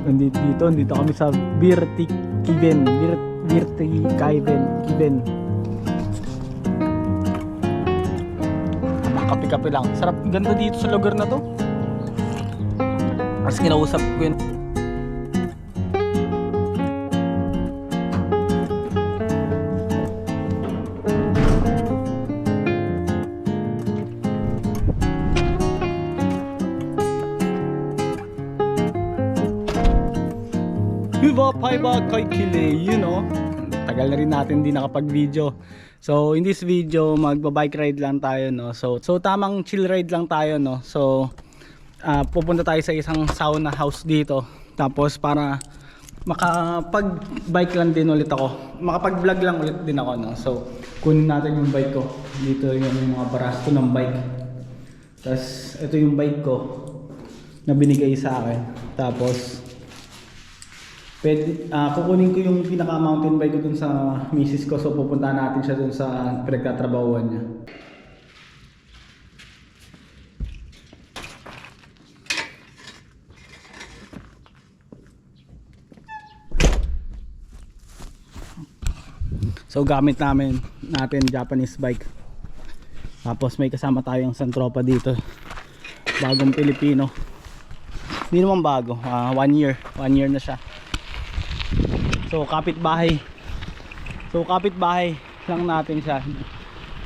Nandito kami sa Birtikiven. Kiven. Mga kape-kape lang. Sarap, ganda dito sa lugar na to. Tapos kinausap ko yun. Tagal na rin natin di nakapag-video. So in this video magba-bike ride lang tayo, no. So tamang chill ride lang tayo, no. So pupunta tayo sa isang sauna house dito. Tapos para makapag-bike lang din ulit ako. Makapag-vlog lang ulit din ako, no. So kunin natin yung bike ko. Dito yung mga barasto ng bike. Tapos ito yung bike ko na binigay sa akin. Tapos kukunin ko yung pinaka mountain bike ko dun sa misis ko. So pupuntahan natin siya dun sa pinagtatrabahuan niya. So gamit natin Japanese bike. Tapos may kasama tayong isang tropa dito, bagong Pilipino. Hindi naman bago, 1 year na siya. So kapitbahay lang natin siya.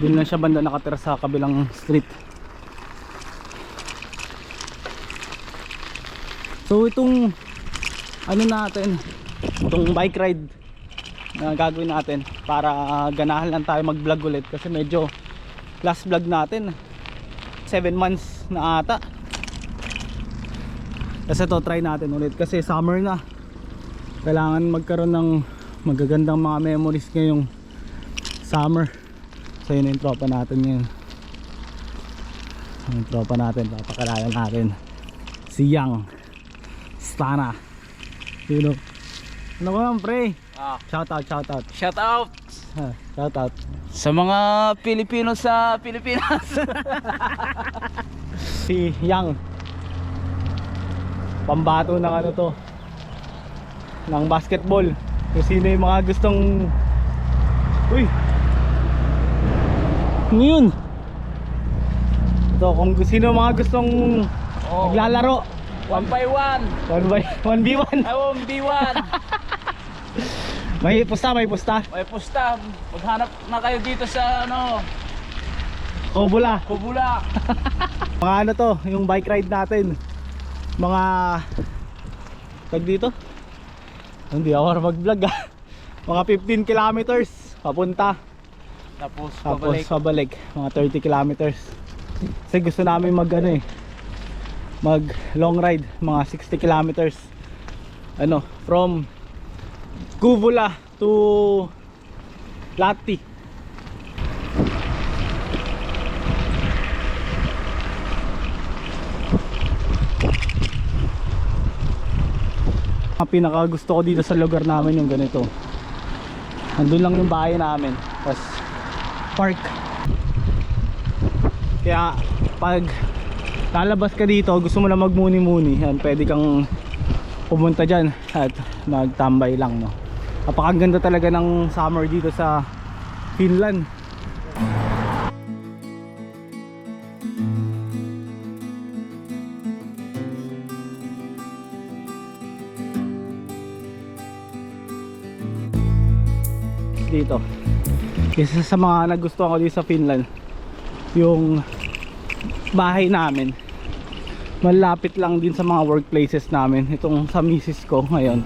Doon lang siya banda nakatira sa kabilang street. So itong itong bike ride na gagawin natin para ganahan lang tayo mag vlog ulit. Kasi medyo last vlog natin 7 months na ata. Kasi ito try natin ulit kasi summer na. Kailangan magkaroon ng magagandang mga memories ngayong summer. So yun yung tropa natin ngayon. Yung tropa natin, papakalala natin si Yang Stana. Yun o. Ano ko lang pre? Shoutout Shoutout sa mga Pilipino sa Pilipinas. Si Yang, pambato ng ano to, ng basketball. Kung sino yung mga gustong ano yun? Ito, kung sino yung mga gustong maglalaro 1x1 1v1 1v1. May pusta May pusta. Maghanap na kayo dito sa Kubula. Mga ano to, yung bike ride natin, mga tag dito, hindi ako mag vlog mga 15 kilometers papunta, tapos pabalik mga 30 kilometers. Kasi gusto namin mag long ride mga 60 kilometers from Kubula to Lati. Ang pinaka gusto ko dito sa lugar namin yung ganito. Andun lang yung bahay namin, tapos park. Kaya pag lalabas ka dito, gusto mo na magmuni-muni, yan, pwede kang pumunta dyan at magtambay lang, no. Napakaganda talaga ng summer dito sa Finland. Dito, isa sa mga nagustuhan ko dito sa Finland, yung bahay namin malapit lang din sa mga workplaces namin. Itong sa misis ko ngayon,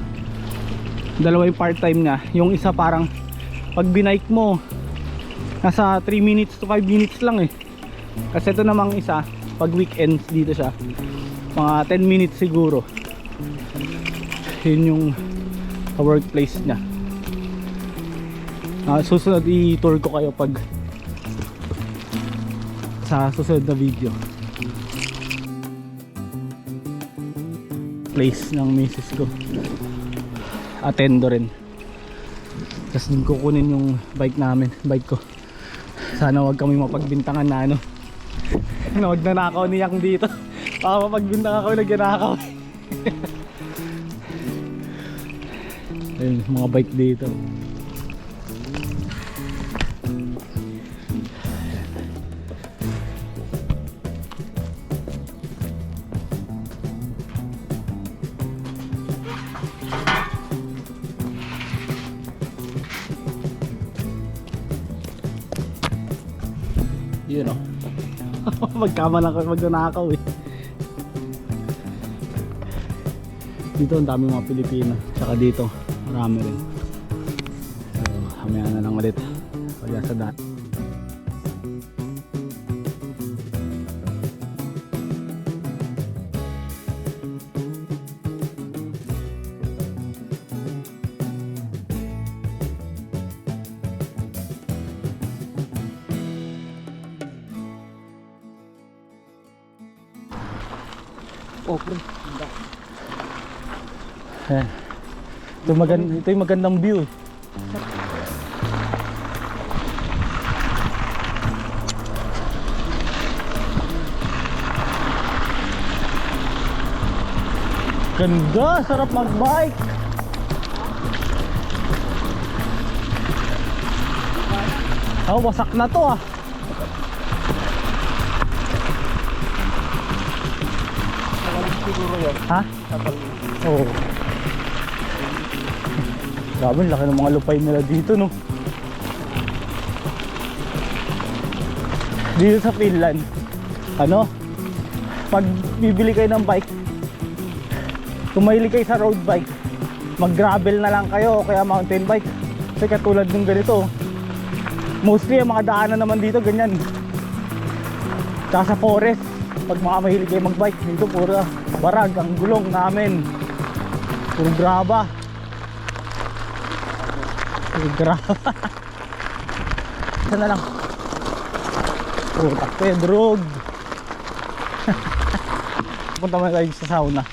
dalawa yung part time niya. Yung isa parang pag binike mo nasa 3 minutes to 5 minutes lang kasi ito namang isa pag weekends dito siya mga 10 minutes siguro. Yun yung workplace niya. Susunod i-tour ko kayo pag sa susunod na video. Place ng misis ko, Attendo rin. Tapos din kukunin yung bike ko. Sana wag kami mapagbintangan na wag nanakaw niyang dito. Baka mapagbintangan ako nagnanakaw. Ayun, mga bike dito. Yun o. Magkama lang ako magnanakaw eh. Dito ang dami mga Pilipino. Tsaka dito marami rin. So hamaya na lang ulit. Kaya sa dati. Oh, pre. Ayan. Ito yung magandang view. Ganda, sarap magbike. Oh, wasak na to ah. Siguro yan. Ha? Oo. Grabe, laki ng mga lupay nila dito, no? Dito sa Finland, ano? Pag bibili kayo ng bike, kung mahilig kayo sa road bike, mag-gravel na lang kayo o kaya mountain bike. Kasi katulad ng ganito, mostly ang mga daanan naman dito, ganyan. Tsaka sa forest, pag mga mahilig kayo mag-bike, dito puro barag ang gulong namin. Puro graba. Puro graba. Isa na lang. Puro takpe, drog. Punta mo tayo sa sauna.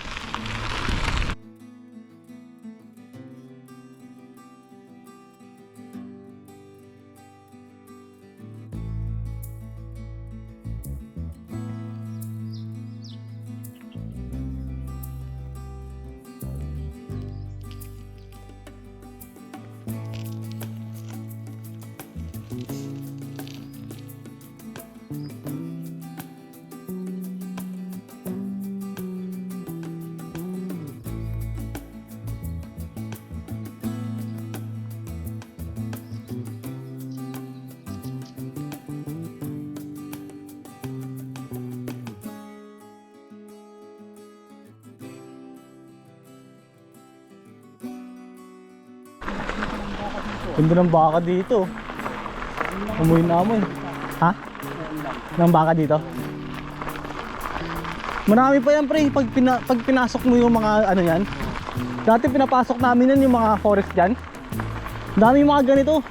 Ganda ng baka dito. Amoy na amoy. Ha? Ng baka dito? Marami pa yan pre. Pag pinasok mo yung mga ano yan. Dati pinapasok namin yan yung mga forest dyan. Dami mga ganito.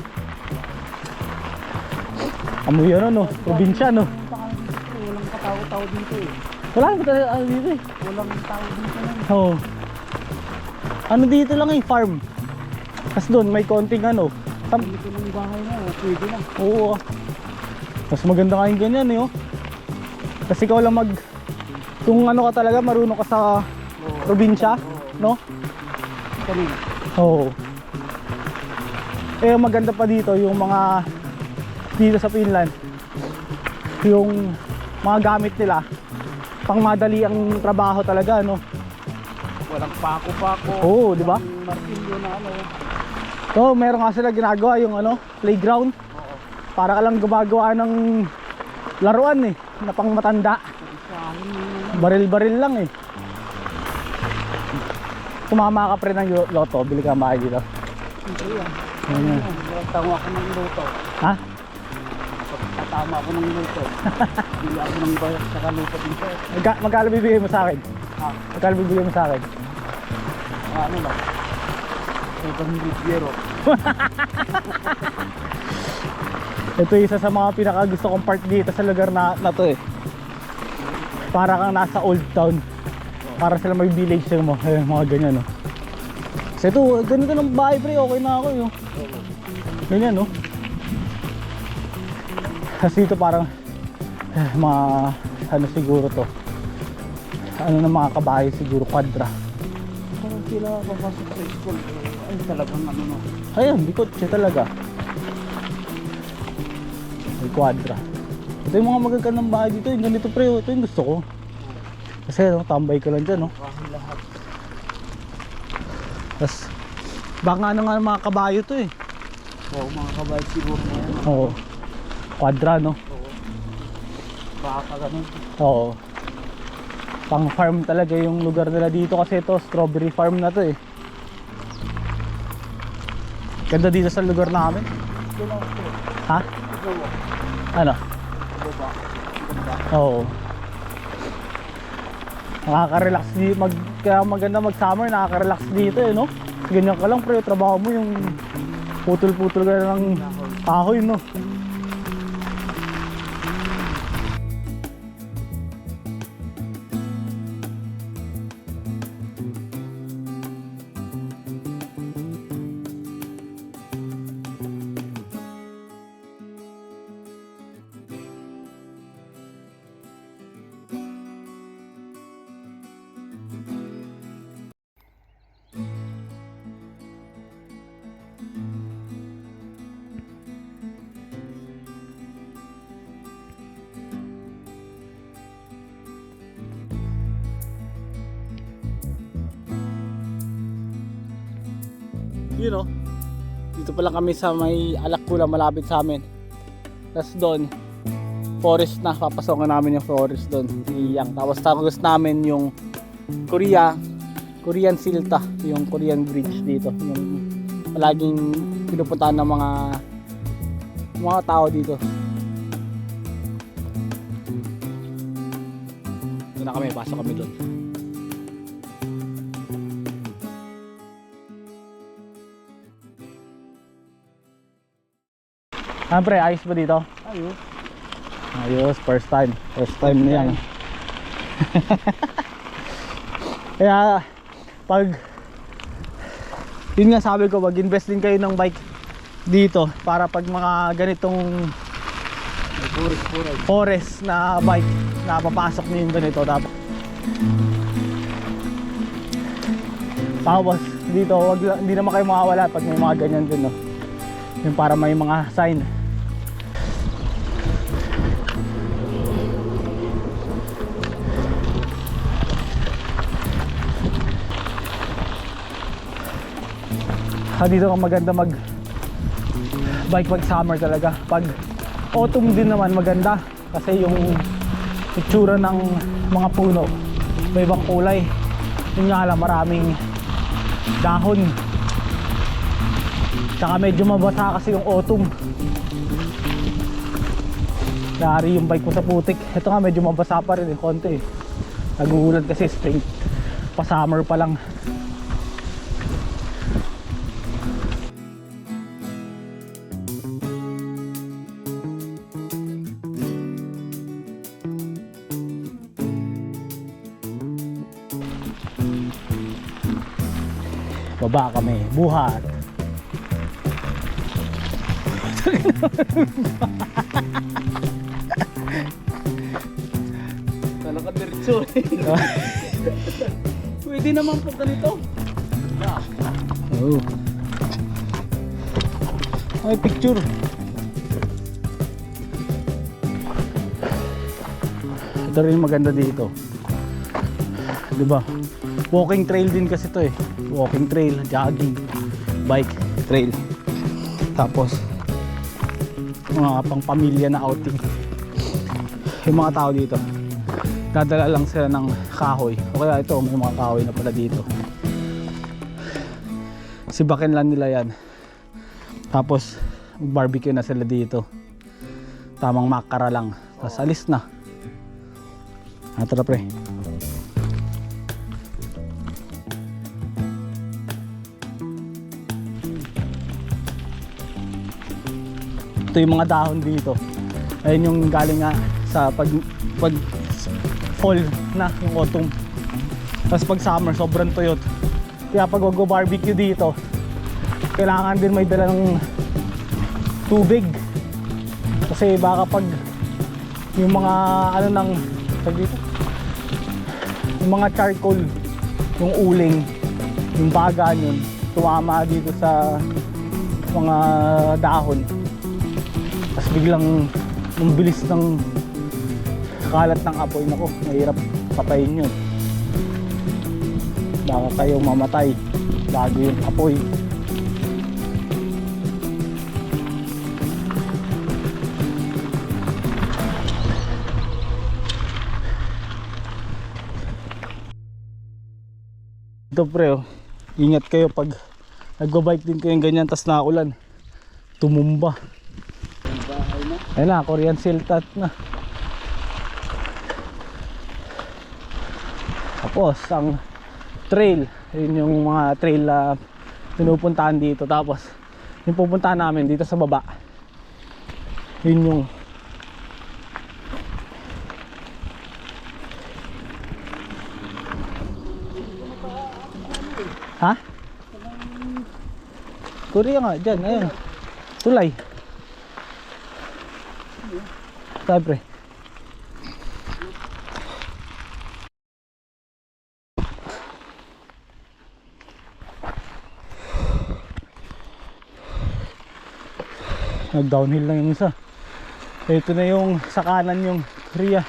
Amoy yan ano. Probinsya no. Walang katao-tao dito eh. Wala ba talaga ano dito eh. Walang tao dito lang. Oo. Ano dito lang eh. Farm. Tapos doon may konting ano. Dito ng bahay na, pwede na. Oo. Mas maganda nga yung ganyan eh oh. Kasi ikaw lang kung ano ka talaga, marunong ka sa probinsya, no? Kanina. Oo. Eh maganda pa dito yung mga dito sa Finland. Yung mga gamit nila pang madali ang trabaho talaga, no? Walang pako-pako. Oo, di ba? Walang martilyo na ano. So, meron nga sila ginagawa yung ano, playground. Oo. Para ka lang gumagawa ng laruan eh, na pang matanda. Baril-baril lang eh. Tumama ka pre ng loto, bili ka maay dito. Ayan. Tama ako ng luto. Ha? Tatama ako ng luto. Bili ako ng bayak sa luto dito. Magkano bibigay mo sa akin? Ha? Magkano bibigay mo sa akin? Ano lang? Ibang biro. Ito yung isa sa mga pinakagusto kong part dito sa lugar na to eh. Para kang nasa old town. Para sila may village mo. Ayun, mga ganyan no. Kasi ito, ganito ng bahay pre, okay na ako yun. Ganyan no. Kasi ito parang mga ano siguro to. Ano na mga kabahay siguro, kwadra. Parang sila papasok sa school. Ay, talagang ano no. Ayan, di kotse talaga. May quadra. Ito yung mga magagandang bahay dito. Yung ganito pre, ito yung gusto ko. Kasi no, tambay ka lang dyan, no? Bahay lahat. Tapos, baka nga ng mga kabayo to eh. Oo, mga kabahay siguro na yan. Oo. Quadra, no? Oo. Baka ganun. Oo. Pang farm talaga yung lugar nila dito kasi ito, strawberry farm na to eh. Ganda dito sa lugar namin. Doon ako ito. Ha? Ito ba? Ano? Ito ba? Ganda. Oo. Nakaka-relax dito. Kaya maganda mag-summer, nakaka-relax dito eh, no? Ganyan ka lang pre, trabaho mo yung putol-putol ka ng kahoy, no? Yun know, dito pa lang kami sa may Alakula malapit sa amin. Tapos doon forest na, papasokan namin yung forest doon, iyang. Tapos tapos namin yung Korean Silta, yung Korean Bridge dito, yung palaging pinupuntahan ng mga tao dito. Doon na kami, pasok kami doon. Pre, ayos ba dito? Ayun. Ayos, first time na yan. Kaya pag yun nga sabi ko, mag-invest din kayo ng bike dito para pag mga ganitong forest na bike na papasok nyo yung ganito dapat. Tapos dito, hindi naman kayo makawala pag may mga ganyan din, no? Yung para may mga sign. Dito ang maganda mag bike pag summer talaga. Pag autumn din naman maganda kasi yung itsura ng mga puno may ibang kulay. Yun nga lang, maraming dahon. Tsaka medyo mabasa kasi yung autumn. Nari yung bike ko sa putik. Ito nga medyo mabasa pa rin konti. Nagugulat kasi spring pa summer pa lang. Baba kami, buhat. Talaga diretso eh. Pwede naman po ganito. Oh. Ay, picture. Ito rin maganda dito. 'Di ba? Walking trail din kasi to eh. Walking trail, jogging, bike trail. Tapos mga pang pamilya na outing. Yung mga tao dito dadala lang sila ng kahoy. O kaya ito, may mga kahoy na pala dito. Sibakin lang nila yan. Tapos barbecue na sila dito. Tamang makara lang. Tapos alis na. Tara pre. Ito yung mga dahon dito. Ayun yung galing nga sa pag fall na yung autumn. Tapos pag summer sobrang tuyot. Kaya pag mag-barbecue dito, kailangan din may dala ng tubig. Kasi baka pag yung mga ano nang dito, yung mga charcoal, yung uling, yung baga yun, tumama dito sa mga dahon. Tapos biglang ang bilis ng kalat ng apoy, nako, mahirap patayin yun. Baka kayo mamatay bago yung apoy. Ito pre, oh, ingat kayo pag nagbabike din kayo ganyan tas naulan, tumumba. Ayun na, Korean siltat na. Tapos ang trail, yun yung mga trail na pinupuntahan dito. Tapos yung pupuntahan namin dito sa baba, yun yung ha? Korea nga, dyan, ayun. Tulay. Sabre. Nag-downhill lang yung isa. Ito na yung sa kanan yung Korea.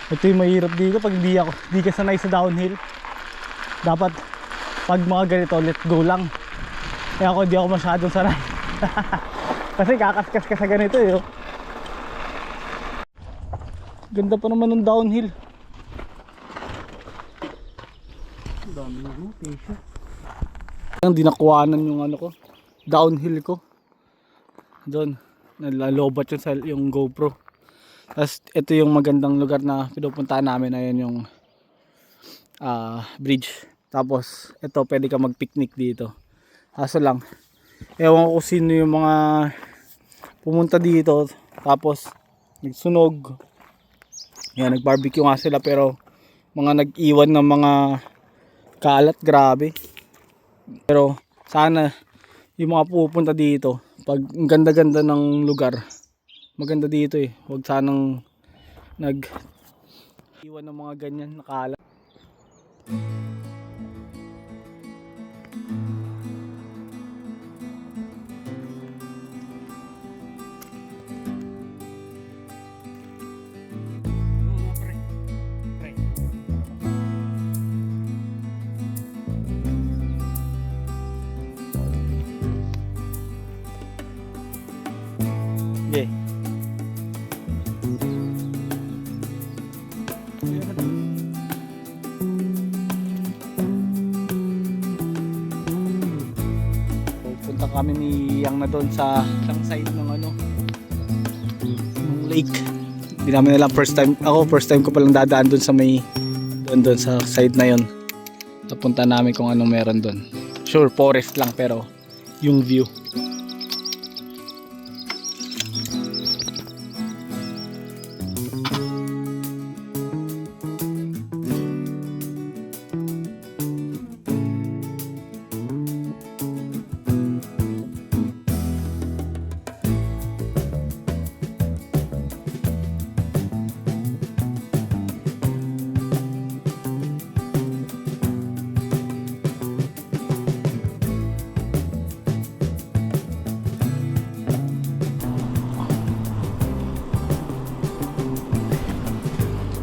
Ito yung mahirap dito pag di ka sanay sa downhill. Dapat pag mga ganito, let go lang. Kaya ako di ako masyadong sanay. Kasi kakaskas ka sa ganito eh. Oh. Ganda pa naman ng downhill. Dami mo, pesyo. Hindi nakuhanan yung ano ko, downhill ko. Doon, nalalobat yun sa yung GoPro. Tapos ito yung magandang lugar na pinupuntahan namin. Ayan yung bridge. Tapos ito pwede ka mag-picnic dito. Kaso lang, ewan ko sino yung mga pumunta dito. Tapos nagsunog. Yan, nag-barbecue nga sila pero mga nag-iwan ng mga kalat, grabe. Pero sana yung mga pupunta dito, pag ang ganda-ganda ng lugar, maganda dito eh. Huwag sanang nag-iwan ng mga ganyan na kalat. Okay. Pupunta kami ni Yang na doon sa isang side ng ano, ng lake. Hindi namin alam, first time ko palang dadaan doon sa may doon sa side na yon. Napunta namin kung anong meron doon. Sure, forest lang pero yung view.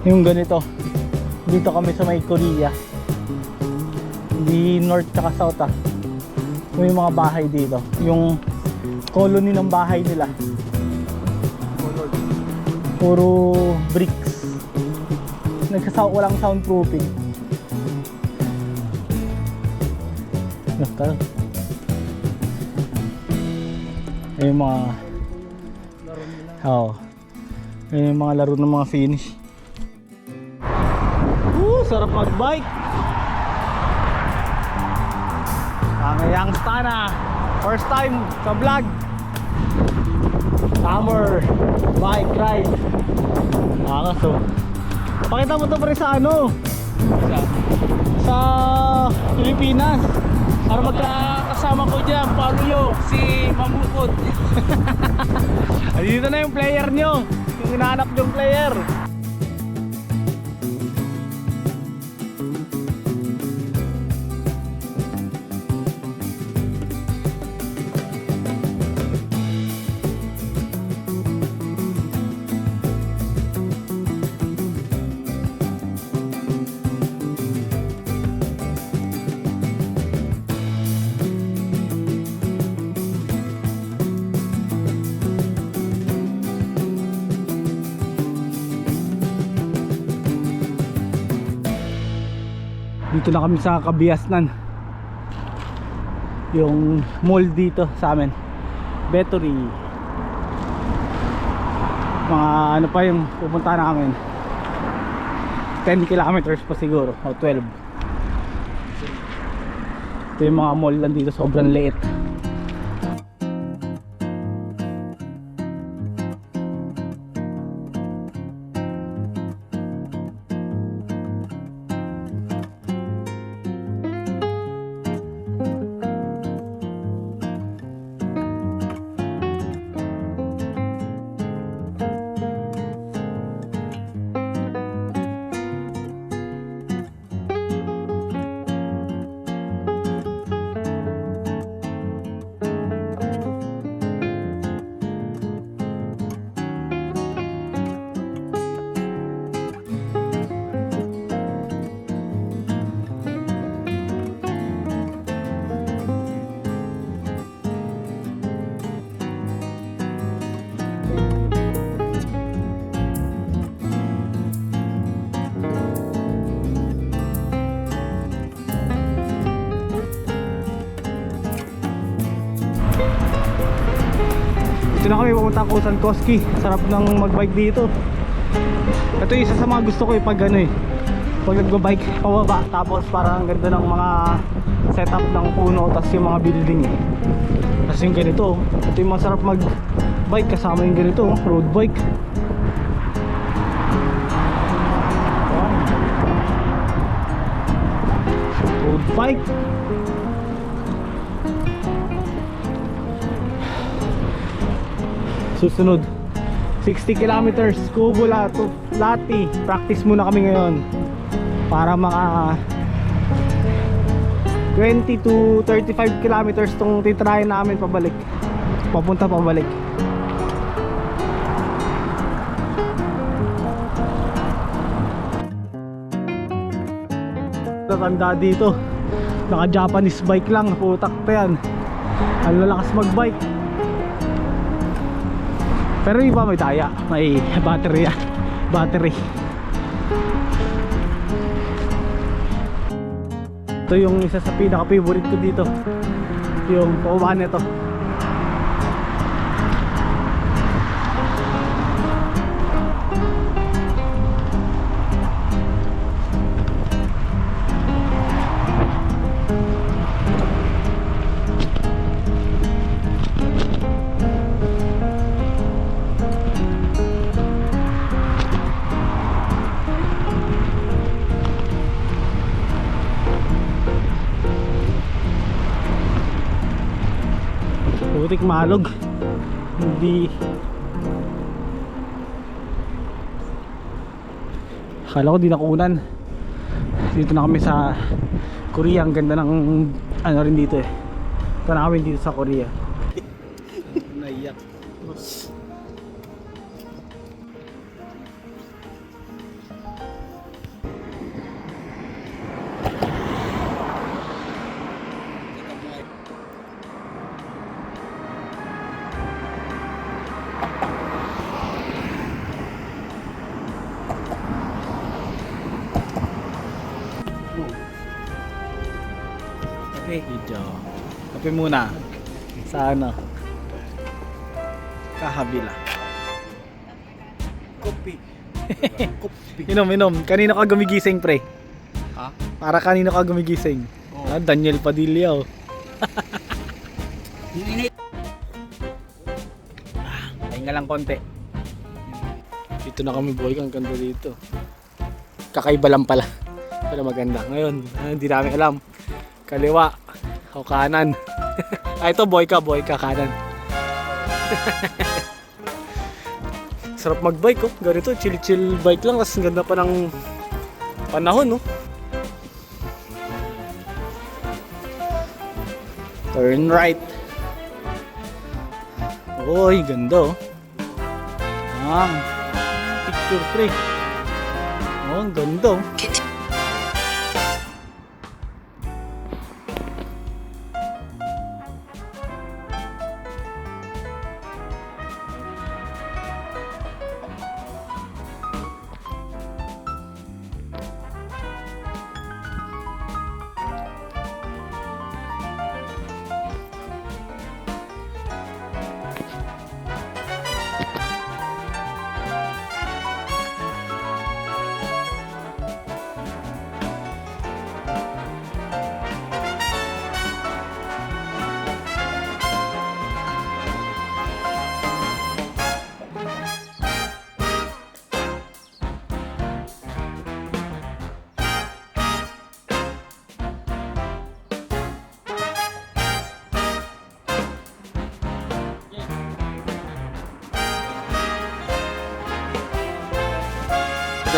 Yung ganito, dito kami sa may Korea, hindi north tsaka south may mga bahay dito, yung colony ng bahay nila puro bricks, walang soundproofing. Yung mga yung mga laro ng mga Finnish. Sarap mag-bike. Ang Stana, first time sa vlog. Summer bike ride. So pakita mo to pre sa ano, sa Pilipinas. Para magkakasama ko dyan, Paolo, si Mamukot. Dito na yung player nyo, yung hinahanap yung player. Dito na kami sa Kabiasnan, yung mall dito sa amin, Bettery. Mga ano pa yung pupunta namin, 10 kilometers pa siguro o 12. Ito yung mga mall lang dito, sobrang liit. Dito na kami pumunta ko sa Koski. Sarap ng magbike dito. Ito yung isa sa mga gusto ko pag ano pag nagbabike pababa, tapos parang ganda ng mga setup ng puno, tapos yung mga building tapos yung ganito. Ito yung masarap magbike kasama yung ganito, road bike. Road bike. Susunod 60 kilometers Kubula to Lati. Practice muna kami ngayon para maka 20 to 35 kilometers tong titrahin namin pabalik, papunta pabalik. Tatanda dito, naka Japanese bike lang, putak pa yan, ang lalakas magbike. Pero iba may daya, may battery. Ito yung isa sa pinaka-favorite ko dito, yung paubahan nito. Putik malog. Hindi. Akala ko di nakunan. Dito na kami sa Korea. Ang ganda ng ano rin dito Ito na kami dito sa Korea. Naiyak. Video. Kape muna. Sa ano? Kahabila. Kopi. Inom. Kanino ka gumigising, pre? Ha? Para kanino ka gumigising? Oh. Daniel Padilla. Pahinga lang konti. Dito na kami, boy. Ang ganda dito. Kakaiba lang pala. Pero maganda. Ngayon, hindi namin alam. Kaliwa o kanan. Ito boy ka kanan. Sarap magbike ganito, chill bike lang, tapos ganda pa ng panahon Turn right. Oy, ganda picture pre. Ang ganda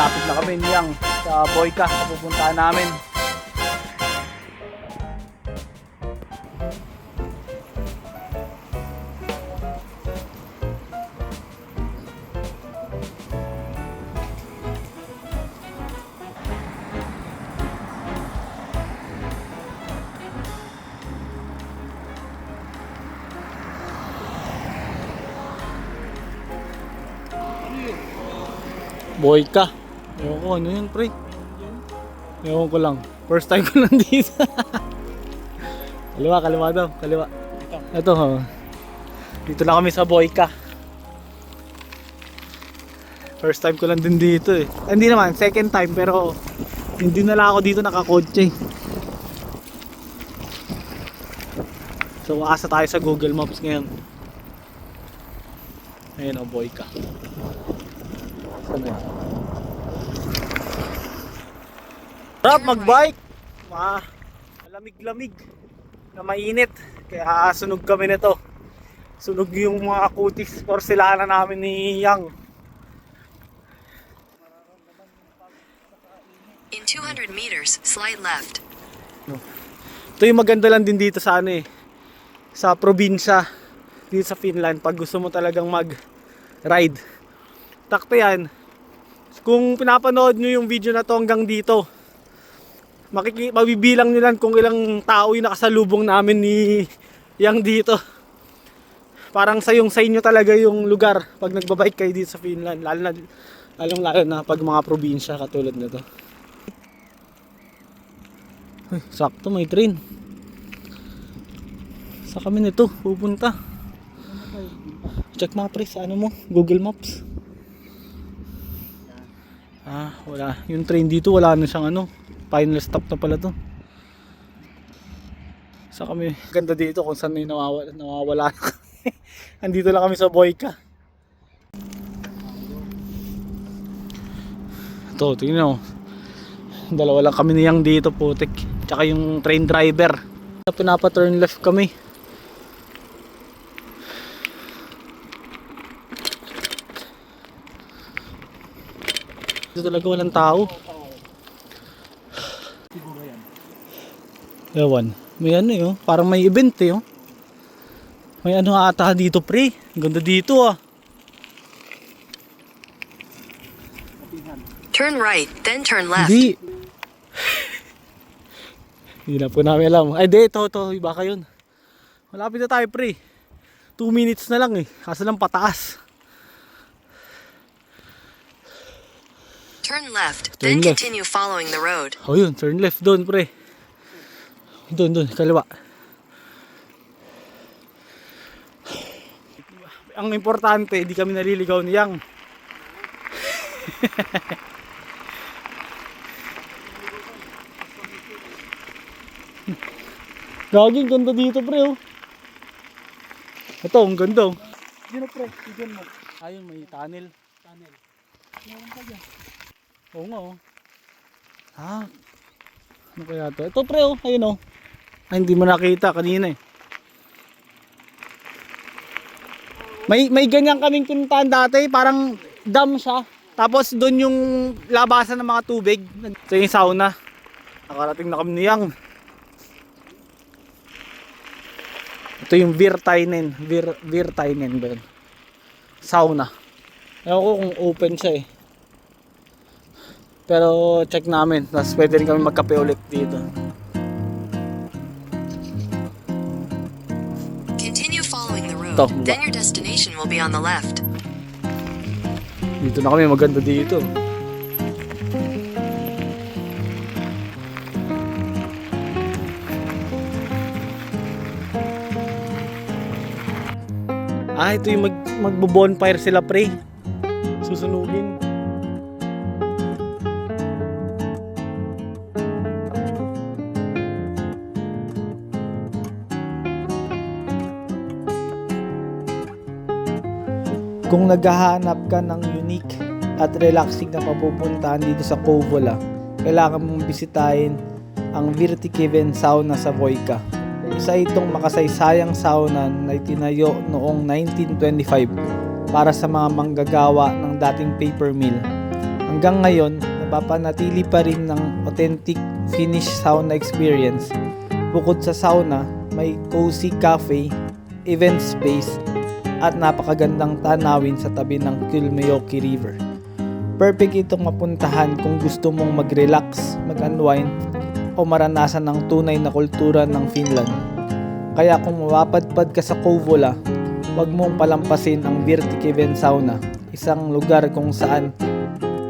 Malapit na kami niyang sa Boyka, pupuntahan namin. Boyka. Ewan ko, ano yun, pre? Ewan ko lang. First time ko lang dito. Kaliwa daw. Kaliwa. Ito, oh. Dito lang kami sa Boyka. First time ko lang din dito eh. Hindi naman, second time, pero hindi na lang ako dito nakakotse. So, asa tayo sa Google Maps ngayon. Ayun, oh, Boyka. Sarap magbike. Malamig-lamig na mainit. Kaya sunog kami nito. Sunog yung mga kutis porcelana namin ni Yang. In 200 meters, slide left. Ito yung maganda lang din dito sa ano eh, sa probinsya dito sa Finland. Pag gusto mo talagang mag-ride, takto yan. Kung pinapanood nyo yung video na to hanggang dito, mabibilang nyo lang kung ilang tao yung nakasalubong namin ni Yang dito. Parang sa inyo talaga yung lugar pag nagbabike kayo dito sa Finland, lalo na pag mga probinsya katulad nito. Ay, sakto may train. Sa kami nito pupunta. Check mga pre sa ano mo, Google Maps. Wala. Yung train dito wala na siyang ano, final stop na pala to. Sa kami, ganda dito kung saan may nawawala na kami. Andito lang kami sa Boyka. Ito, tingnan mo. Dalawa lang kami niyang dito, putik. Tsaka yung train driver. Pinapa-turn left kami. Dito talaga walang tao. Ewan. May ano yun, parang may event eh. Oh. May ano ata dito pre. Ganda dito ah. Turn right, then turn left. Hindi. Hindi na po namin alam. Ay di, ito. Iba ka yun. Malapit na tayo pre. 2 minutes na lang eh. Kaso lang pataas. Turn left, Turn then left. continue following the road. Oh yun, turn left doon pre. Doon, kaliwa. Ang importante, hindi kami naliligaw ni Yang. Gaging ganda dito pre oh. Ito, ang ganda oh. Dito pre, dito mo. Ayun, may tunnel. Meron pa dyan. Oo nga oh. Ano kaya to? Ito pre oh, ayun oh. Ay, hindi mo nakita kanina eh. May ganyan kaming pinuntahan dati, parang dam siya. Tapos doon yung labasan ng mga tubig. Ito yung sauna. Nakarating na kami niyang. Ito yung Virtainen ba yun? Sauna. Ewan ko kung open siya eh. Pero check namin. Tapos pwede rin kami magkape ulit dito. Continue following the road, Ito. then your destination will be on the left. Dito na kami, maganda dito. Ito yung magbo-bonfire sila pre. Susunugin. Kung naghahanap ka ng unique at relaxing na mapupuntahan dito sa Kouvola, kailangan mong bisitahin ang Virtikiven Sauna sa Boyka. Isa itong makasaysayang sauna na itinayo noong 1925 para sa mga manggagawa ng dating paper mill. Hanggang ngayon, napapanatili pa rin ng authentic Finnish sauna experience. Bukod sa sauna, may cozy cafe, event space, at napakagandang tanawin sa tabi ng Kylmäjoki River. Perfect itong mapuntahan kung gusto mong mag-relax, mag-unwind, o maranasan ng tunay na kultura ng Finland. Kaya kung mapapadpad ka sa Kouvola, huwag mong palampasin ang Virtic Event Sauna, isang lugar kung saan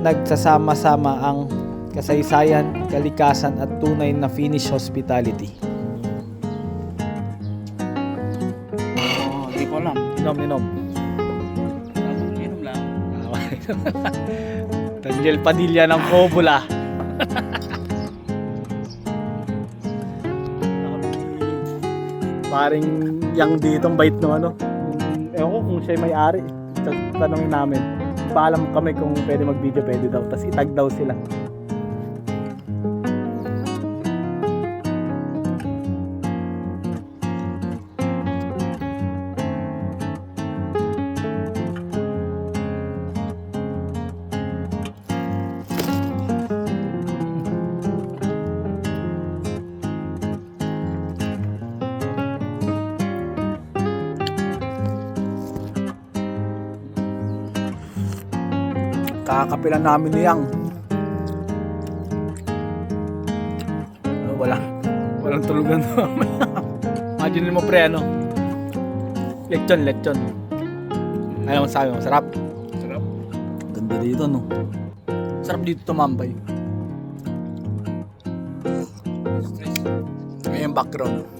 nagsasama-sama ang kasaysayan, kalikasan at tunay na Finnish hospitality. Hindi ko alam. Inom. Inom lang. Daniel Padilla ng Kouvola. Paring yang ditong bait no ano. Ewan ko kung siya may-ari. Tanongin namin. Paalam kami kung pwede mag-video, pwede daw. Tapos itag daw sila. Kakapilan namin niyang. Walang tulugan. Imagine mo pre ano. Lechon. Ano masabi mo? Sarap. Ganda dito, no? Sarap dito tumambay. May background.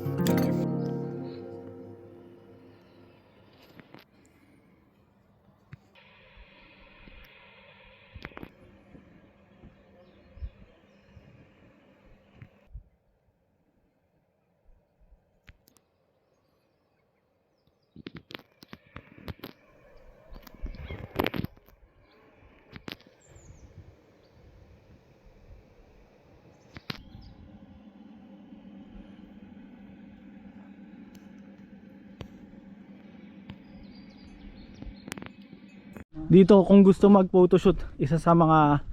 Dito kung gusto mag photoshoot, isa sa mga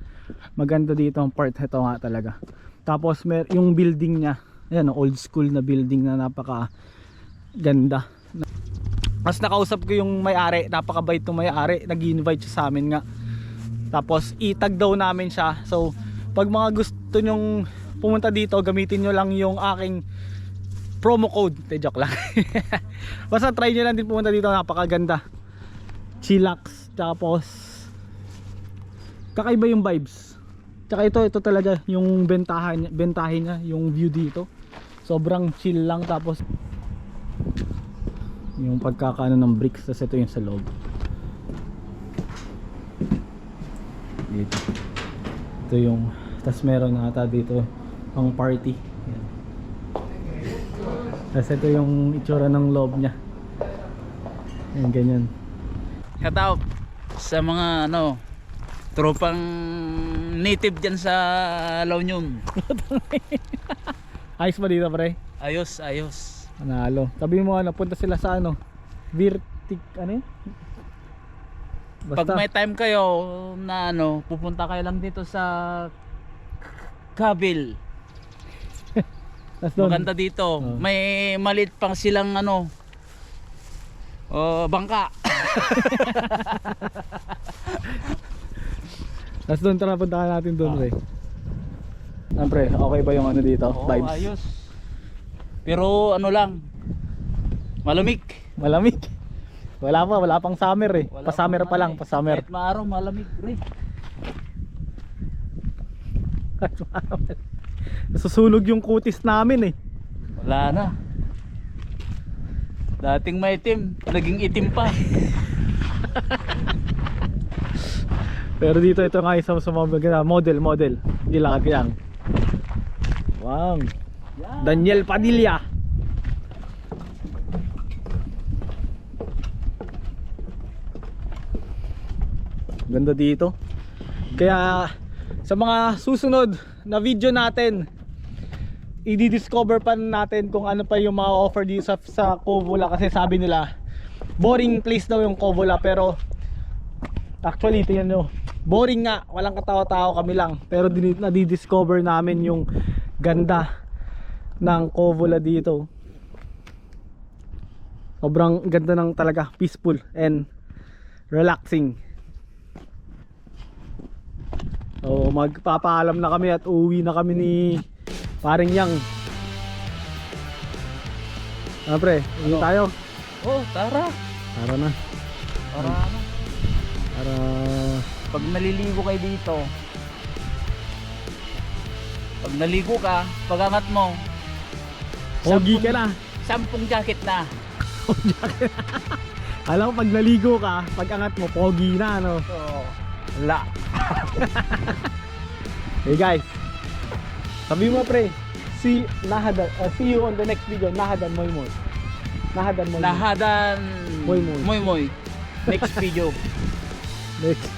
maganda dito ang part ito nga talaga. Tapos yung building niya, ayan, old school na building na napaka ganda. Mas nakausap ko yung may-ari, napakabait ng may-ari, nag-invite siya sa amin nga. Tapos itag daw namin siya. So pag mga gusto nyong pumunta dito, gamitin nyo lang yung aking promo code. Joke lang. Basta try nyo lang din pumunta dito, napakaganda. Chillax, tapos kakaiba yung vibes. Tsaka ito talaga yung bentahin niya, yung view dito. Sobrang chill lang, tapos yung pagkakaano ng bricks, tapos ito yung sa loob. Dito. Ito yung, tapos meron ata dito pang party. Yan. Tapos ito yung itsura ng loob niya. Yan, ganyan. Shout sa mga tropang native dyan sa La Union. Ayos ba dito pre? Ayos. Panalo. Sabi mo punta sila sa Virtic, ano yun? Pag may time kayo na pupunta kayo lang dito sa Kabil. Maganda dito. Oh. May maliit pang silang bangka. Tapos doon, tara puntahan natin doon pre. Pre, okay ba yung dito? Oo, Vibes? ayos. Pero lang, malamig. Malamig. Wala pang summer eh. Wala Pa-summer pa lang, pa-summer. Kahit maaraw, malamig rin. Nasusunog yung kutis namin eh. Wala na. Dating maitim, naging itim pa. Pero dito ito nga isa sa mga model. Gilakad yan. Wow. Daniel Padilla. Ganda dito. Kaya sa mga susunod na video natin, i-discover pa natin kung ano pa yung mga offer dito sa Kouvola, kasi sabi nila boring place daw yung Kouvola, pero actually tingnan nyo, boring nga, walang katawa-tawa kami lang. Pero nadidiscover namin yung ganda ng Covola dito. Sobrang ganda ng talaga, peaceful and relaxing. So magpapaalam na kami at uuwi na kami ni Paring Yang. Ano pre, uwi tayo. Oh, tara. Tara na. Para ano? Para Pag naliligo kayo dito, pag naligo ka, pagangat mo, pogi ka na. 10 jacket na. Alam ko pag naligo ka, pag angat mo, pogi na, no? So, wala. Hey guys, sabi mo pre, see you on the next video. Nahadan moy moy. Nahadan moy moy. Lahadan Moy moy. Moy moy. Next video. Next.